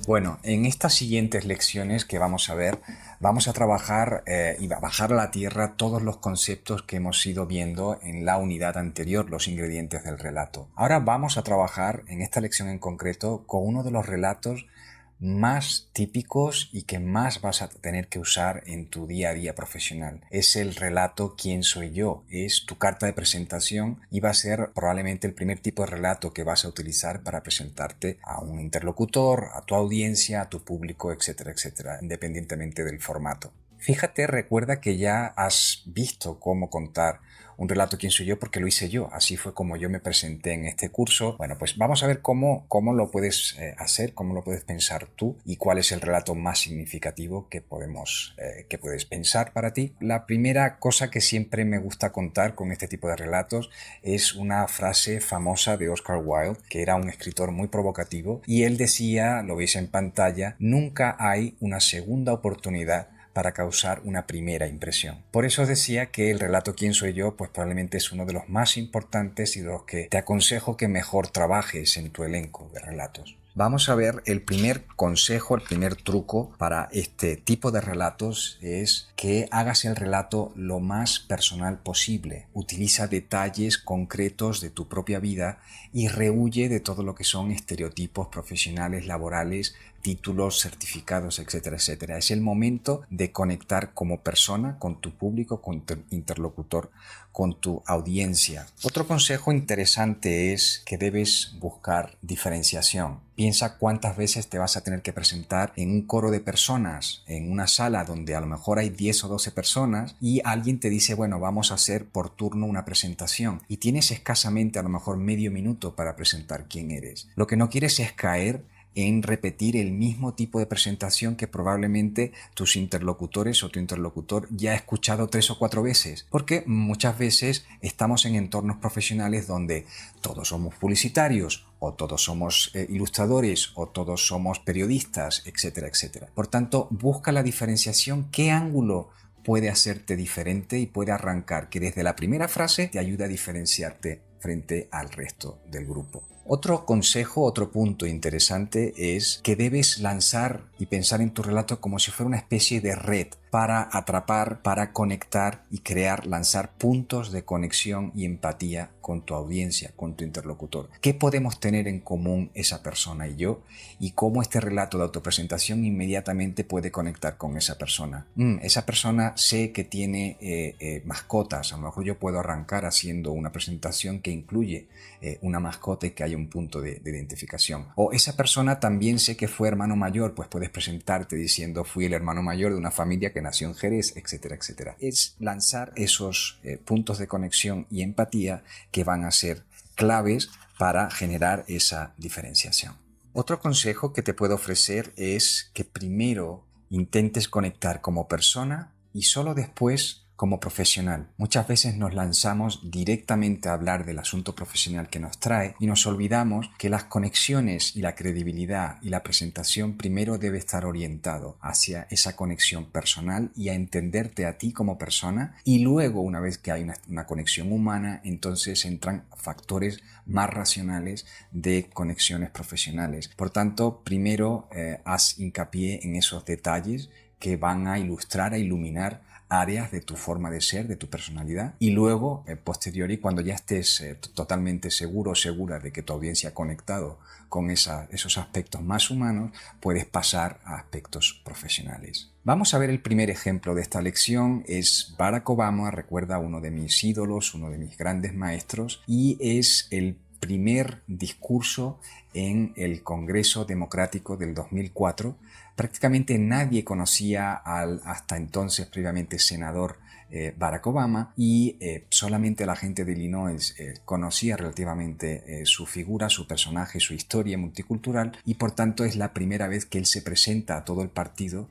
Bueno, en estas siguientes lecciones que vamos a ver, vamos a trabajar y a bajar a la tierra todos los conceptos que hemos ido viendo en la unidad anterior, los ingredientes del relato. Ahora vamos a trabajar en esta lección en concreto con uno de los relatos más típicos y que más vas a tener que usar en tu día a día profesional. Es el relato ¿Quién soy yo? Es tu carta de presentación y va a ser probablemente el primer tipo de relato que vas a utilizar para presentarte a un interlocutor, a tu audiencia, a tu público, etcétera, etcétera, independientemente del formato. Fíjate, recuerda que ya has visto cómo contar un relato ¿Quién soy yo? Porque lo hice yo. Así fue como yo me presenté en este curso. Bueno, pues vamos a ver cómo lo puedes hacer, cómo lo puedes pensar tú y cuál es el relato más significativo que puedes pensar para ti. La primera cosa que siempre me gusta contar con este tipo de relatos es una frase famosa de Oscar Wilde, que era un escritor muy provocativo, y él decía, lo veis en pantalla, nunca hay una segunda oportunidad para causar una primera impresión. Por eso os decía que el relato ¿Quién soy yo? Pues probablemente es uno de los más importantes y de los que te aconsejo que mejor trabajes en tu elenco de relatos. Vamos a ver el primer consejo, el primer truco para este tipo de relatos es que hagas el relato lo más personal posible. Utiliza detalles concretos de tu propia vida y rehúye de todo lo que son estereotipos profesionales, laborales, títulos, certificados, etcétera, etcétera. Es el momento de conectar como persona con tu público, con tu interlocutor, con tu audiencia. Otro consejo interesante es que debes buscar diferenciación. Piensa cuántas veces te vas a tener que presentar en un coro de personas, en una sala donde a lo mejor hay 10 o 12 personas y alguien te dice, bueno, vamos a hacer por turno una presentación y tienes escasamente a lo mejor medio minuto para presentar quién eres. Lo que no quieres es caer en repetir el mismo tipo de presentación que probablemente tus interlocutores o tu interlocutor ya ha escuchado 3 o 4 veces, porque muchas veces estamos en entornos profesionales donde todos somos publicitarios o todos somos ilustradores o todos somos periodistas, etcétera, etcétera. Por tanto, busca la diferenciación, qué ángulo puede hacerte diferente y puede arrancar que desde la primera frase te ayude a diferenciarte frente al resto del grupo. Otro consejo, otro punto interesante es que debes lanzar y pensar en tu relato como si fuera una especie de red para atrapar, para conectar y lanzar puntos de conexión y empatía con tu audiencia, con tu interlocutor. ¿Qué podemos tener en común esa persona y yo? Y cómo este relato de autopresentación inmediatamente puede conectar con esa persona. Esa persona sé que tiene mascotas. A lo mejor yo puedo arrancar haciendo una presentación que incluye una mascota y que haya un punto de identificación. O esa persona también sé que fue hermano mayor, pues puedes presentarte diciendo fui el hermano mayor de una familia que nació en Jerez, etcétera, etcétera. Es lanzar esos puntos de conexión y empatía que van a ser claves para generar esa diferenciación. Otro consejo que te puedo ofrecer es que primero intentes conectar como persona y solo después como profesional. Muchas veces nos lanzamos directamente a hablar del asunto profesional que nos trae y nos olvidamos que las conexiones y la credibilidad y la presentación primero debe estar orientado hacia esa conexión personal y a entenderte a ti como persona, y luego, una vez que hay una conexión humana, entonces entran factores más racionales de conexiones profesionales. Por tanto, primero haz hincapié en esos detalles que van a ilustrar, a iluminar áreas de tu forma de ser, de tu personalidad, y luego, posteriori, cuando ya estés totalmente seguro o segura de que tu audiencia ha conectado con esos aspectos más humanos, puedes pasar a aspectos profesionales. Vamos a ver el primer ejemplo de esta lección. Es Barack Obama, recuerda, uno de mis ídolos, uno de mis grandes maestros, y es el primer discurso en el Congreso Democrático del 2004. Prácticamente nadie conocía al hasta entonces previamente senador Barack Obama, y solamente la gente de Illinois conocía relativamente su figura, su personaje, su historia multicultural, y por tanto es la primera vez que él se presenta a todo el partido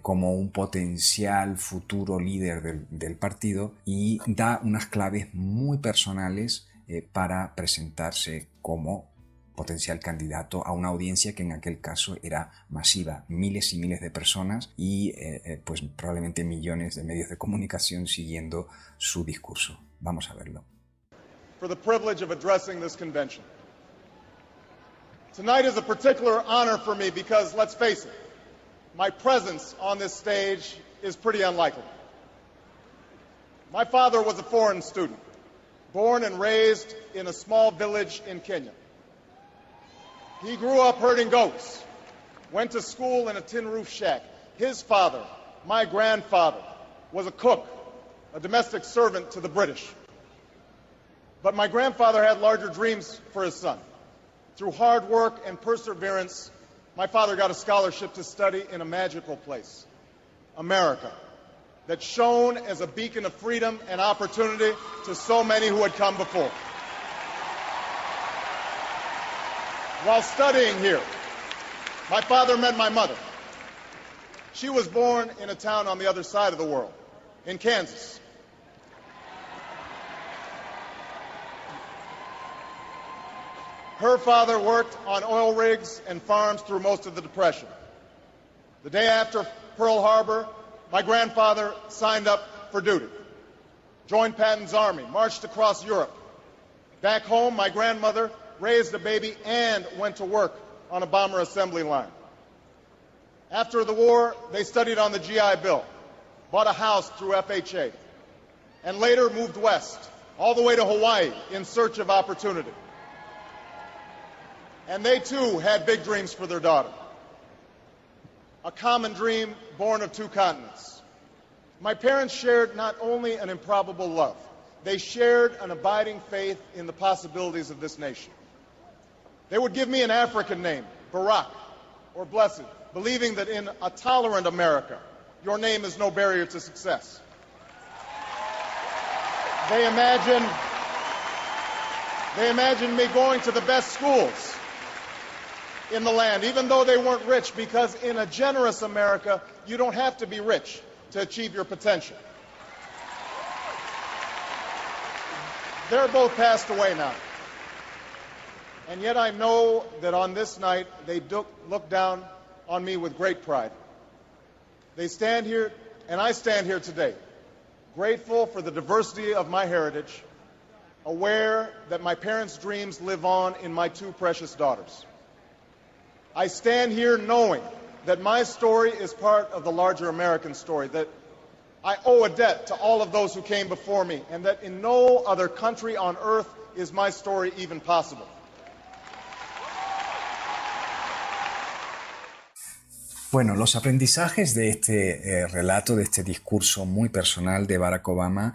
como un potencial futuro líder del partido, y da unas claves muy personales para presentarse como potencial candidato a una audiencia que en aquel caso era masiva, miles y miles de personas y pues probablemente millones de medios de comunicación siguiendo su discurso. Vamos a verlo. For the privilege of addressing this convention. Tonight is a particular honor for me because, let's face it, my presence on this stage is pretty unlikely. My father was a foreign student, born and raised in a small village in Kenya. He grew up herding goats, went to school in a tin roof shack. His father, my grandfather, was a cook, a domestic servant to the British. But my grandfather had larger dreams for his son. Through hard work and perseverance, my father got a scholarship to study in a magical place, America, that shone as a beacon of freedom and opportunity to so many who had come before. While studying here, my father met my mother. She was born in a town on the other side of the world, in Kansas. Her father worked on oil rigs and farms through most of the Depression. The day after Pearl Harbor, my grandfather signed up for duty, joined Patton's army, marched across Europe. Back home, my grandmother raised a baby and went to work on a bomber assembly line. After the war, they studied on the GI Bill, bought a house through FHA, and later moved west, all the way to Hawaii in search of opportunity. And they too had big dreams for their daughter. A common dream born of two continents. My parents shared not only an improbable love, they shared an abiding faith in the possibilities of this nation. They would give me an African name, Barak, or Blessed, believing that in a tolerant America, your name is no barrier to success. They imagined me going to the best schools in the land, even though they weren't rich, because in a generous America, you don't have to be rich to achieve your potential. They're both passed away now. And yet I know that on this night, they look down on me with great pride. They stand here, and I stand here today, grateful for the diversity of my heritage, aware that my parents' dreams live on in my two precious daughters. I stand here knowing that my story is part of the larger American story, that I owe a debt to all of those who came before me, and that in no other country on earth is my story even possible. Bueno, los aprendizajes de este relato, de este discurso muy personal de Barack Obama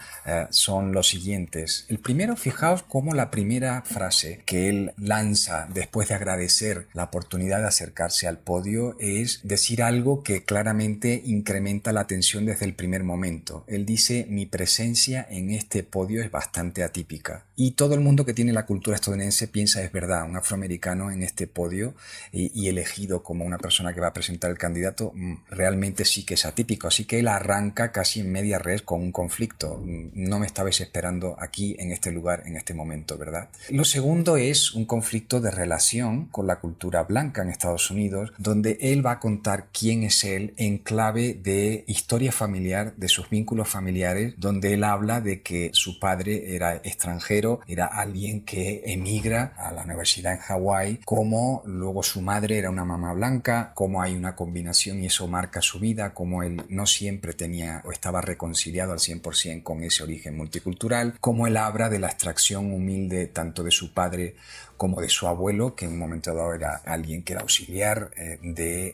son los siguientes. El primero, fijaos cómo la primera frase que él lanza después de agradecer la oportunidad de acercarse al podio es decir algo que claramente incrementa la tensión desde el primer momento. Él dice, mi presencia en este podio es bastante atípica. Y todo el mundo que tiene la cultura estadounidense piensa, es verdad, un afroamericano en este podio y elegido como una persona que va a presentar el candidato realmente sí que es atípico, así que él arranca casi en media res con un conflicto. No me estabais esperando aquí en este lugar, en este momento, ¿verdad? Lo segundo es un conflicto de relación con la cultura blanca en Estados Unidos, donde él va a contar quién es él en clave de historia familiar, de sus vínculos familiares, donde él habla de que su padre era extranjero, era alguien que emigra a la universidad en Hawái, como luego su madre era una mamá blanca, como hay una combinación y eso marca su vida, como él no siempre tenía o estaba reconciliado al 100% con ese origen multicultural, como él habla de la extracción humilde tanto de su padre como de su abuelo, que en un momento dado era alguien que era auxiliar de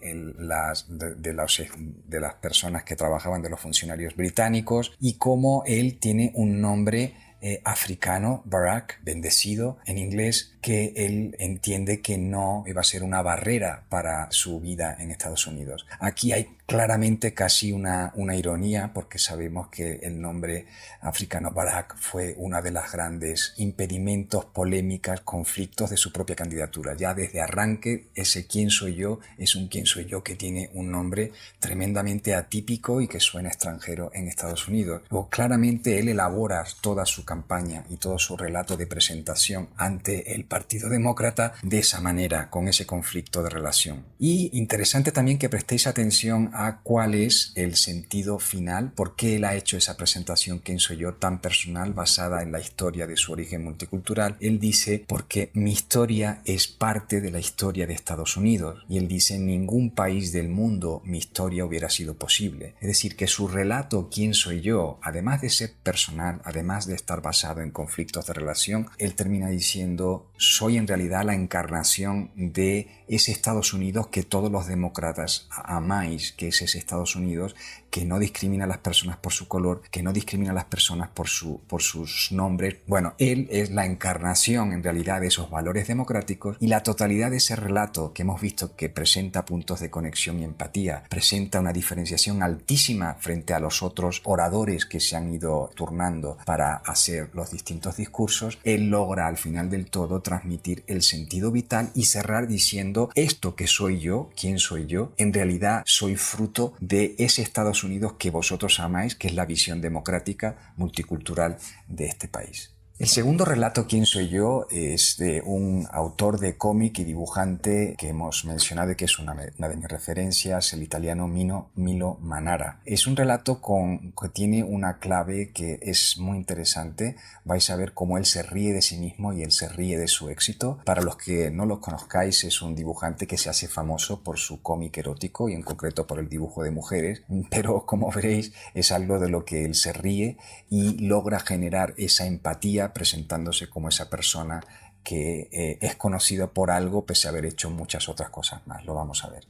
las personas que trabajaban, de los funcionarios británicos, y cómo él tiene un nombre africano, Barack, bendecido en inglés, que él entiende que no va a ser una barrera para su vida en Estados Unidos. Aquí hay claramente casi una ironía, porque sabemos que el nombre africano Barack fue una de las grandes impedimentos, polémicas, conflictos de su propia candidatura. Ya desde arranque, ese quién soy yo es un quién soy yo que tiene un nombre tremendamente atípico y que suena extranjero en Estados Unidos. Luego, claramente él elabora toda su campaña y todo su relato de presentación ante el Partido Demócrata de esa manera, con ese conflicto de relación. Y interesante también que prestéis atención a cuál es el sentido final, por qué él ha hecho esa presentación "¿Quién soy yo?" tan personal, basada en la historia de su origen multicultural. Él dice: porque mi historia es parte de la historia de Estados Unidos. Y él dice: en ningún país del mundo mi historia hubiera sido posible. Es decir, que su relato "¿Quién soy yo?", además de ser personal, además de estar basado en conflictos de relación, él termina diciendo: soy en realidad la encarnación de ese Estados Unidos que todos los demócratas amáis, que es ese Estados Unidos que no discrimina a las personas por su color, que no discrimina a las personas por sus nombres. Bueno, él es la encarnación en realidad de esos valores democráticos, y la totalidad de ese relato que hemos visto, que presenta puntos de conexión y empatía, presenta una diferenciación altísima frente a los otros oradores que se han ido turnando para hacer los distintos discursos. Él logra al final del todo transmitir el sentido vital y cerrar diciendo: esto que soy yo, ¿quién soy yo?, en realidad soy fruto de ese Estados Unidos que vosotros amáis, que es la visión democrática multicultural de este país. El segundo relato, "¿Quién soy yo?", es de un autor de cómic y dibujante que hemos mencionado y que es una de mis referencias, el italiano Milo Manara. Es un relato que tiene una clave que es muy interesante. Vais a ver cómo él se ríe de sí mismo y él se ríe de su éxito. Para los que no lo conozcáis, es un dibujante que se hace famoso por su cómic erótico y en concreto por el dibujo de mujeres, pero como veréis es algo de lo que él se ríe y logra generar esa empatía presentándose como esa persona que es conocida por algo pese a haber hecho muchas otras cosas más. Lo vamos a ver.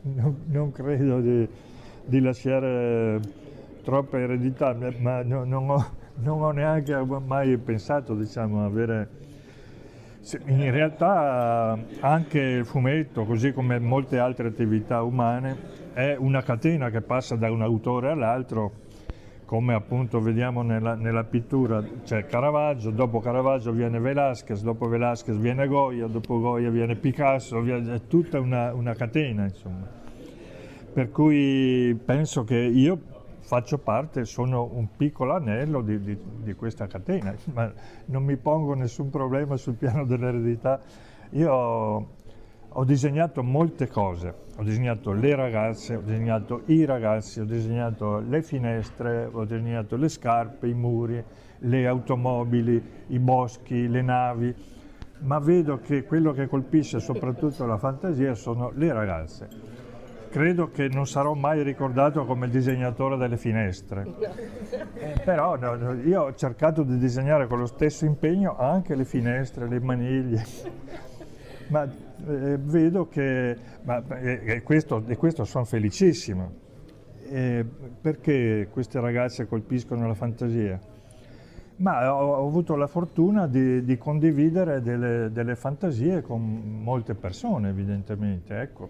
No, non credo di lasciare troppa eredità, ma non ho neanche mai pensato, diciamo, avere... In realtà anche il fumetto, così come molte altre attività umane, è una catena che passa da un autore all'altro, come appunto vediamo nella pittura. C'è Caravaggio, dopo Caravaggio viene Velázquez, dopo Velázquez viene Goya, dopo Goya viene Picasso, è tutta una catena, insomma. Per cui penso che io faccio parte, sono un piccolo anello di questa catena, ma non mi pongo nessun problema sul piano dell'eredità. Io ho disegnato molte cose, ho disegnato le ragazze, ho disegnato i ragazzi, ho disegnato le finestre, ho disegnato le scarpe, i muri, le automobili, i boschi, le navi, ma vedo che quello che colpisce soprattutto la fantasia sono le ragazze. Credo che non sarò mai ricordato come il disegnatore delle finestre, però io ho cercato di disegnare con lo stesso impegno anche le finestre, le maniglie. Ma vedo che questo sono felicissimo. Perché queste ragazze colpiscono la fantasia? Ma ho avuto la fortuna di condividere delle fantasie con molte persone, evidentemente, ecco.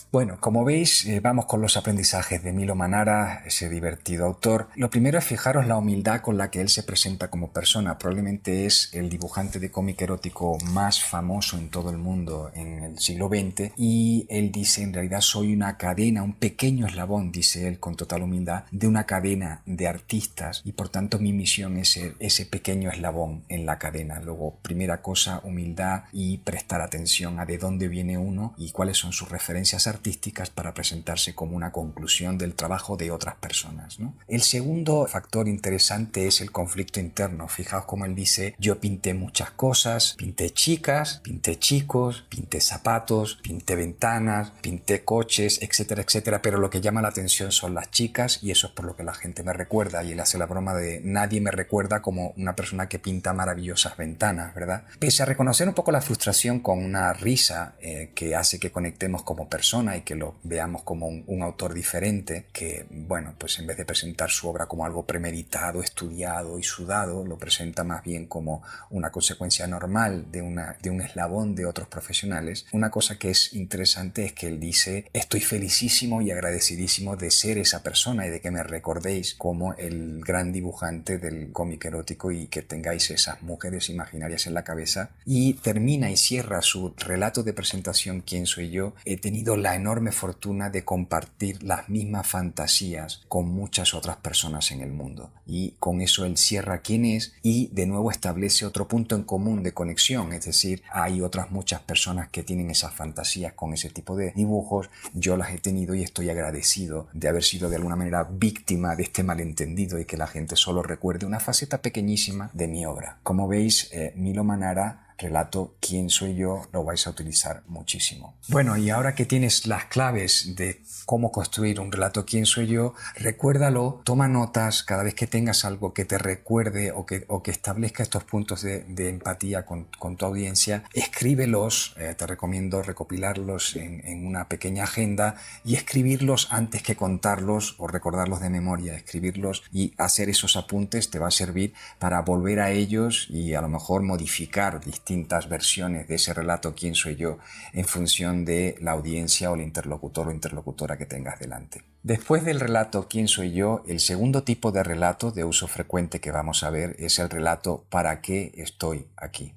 Bueno, como veis, vamos con los aprendizajes de Milo Manara, ese divertido autor. Lo primero es fijaros la humildad con la que él se presenta como persona. Probablemente es el dibujante de cómic erótico más famoso en todo el mundo en el siglo XX, y él dice: en realidad soy una cadena, un pequeño eslabón, dice él con total humildad, de una cadena de artistas, y por tanto mi misión es ser ese pequeño eslabón en la cadena. Luego, primera cosa, humildad y prestar atención a de dónde viene uno y cuáles son sus referencias artísticas para presentarse como una conclusión del trabajo de otras personas, ¿no? El segundo factor interesante es el conflicto interno. Fijaos cómo él dice: yo pinté muchas cosas, pinté chicas, pinté chicos, pinté zapatos, pinté ventanas, pinté coches, etcétera, etcétera, pero lo que llama la atención son las chicas, y eso es por lo que la gente me recuerda. Y él hace la broma de: nadie me recuerda como una persona que pinta maravillosas ventanas, ¿verdad? Pese a reconocer un poco la frustración, con una risa que hace que conectemos como personas y que lo veamos como un autor diferente, que, bueno, pues en vez de presentar su obra como algo premeditado, estudiado y sudado, lo presenta más bien como una consecuencia normal de un eslabón de otros profesionales. Una cosa que es interesante es que él dice: estoy felicísimo y agradecidísimo de ser esa persona y de que me recordéis como el gran dibujante del cómic erótico y que tengáis esas mujeres imaginarias en la cabeza. Y termina y cierra su relato de presentación "¿Quién soy yo?" He tenido tenido la enorme fortuna de compartir las mismas fantasías con muchas otras personas en el mundo. Y con eso él cierra quién es y de nuevo establece otro punto en común de conexión. Es decir, hay otras muchas personas que tienen esas fantasías con ese tipo de dibujos. Yo las he tenido y estoy agradecido de haber sido de alguna manera víctima de este malentendido y que la gente solo recuerde una faceta pequeñísima de mi obra. Como veis, Milo Manara, relato ¿Quién soy yo?, lo vais a utilizar muchísimo. Bueno, y ahora que tienes las claves de cómo construir un relato ¿Quién soy yo?, recuérdalo, toma notas cada vez que tengas algo que te recuerde o que establezca estos puntos de empatía con tu audiencia. Escríbelos, te recomiendo recopilarlos en una pequeña agenda y escribirlos antes que contarlos o recordarlos de memoria. Escribirlos y hacer esos apuntes te va a servir para volver a ellos y a lo mejor modificar distintas versiones de ese relato ¿Quién soy yo?, en función de la audiencia o el interlocutor o interlocutora que tengas delante. Después del relato ¿Quién soy yo?, el segundo tipo de relato de uso frecuente que vamos a ver es el relato ¿para qué estoy aquí?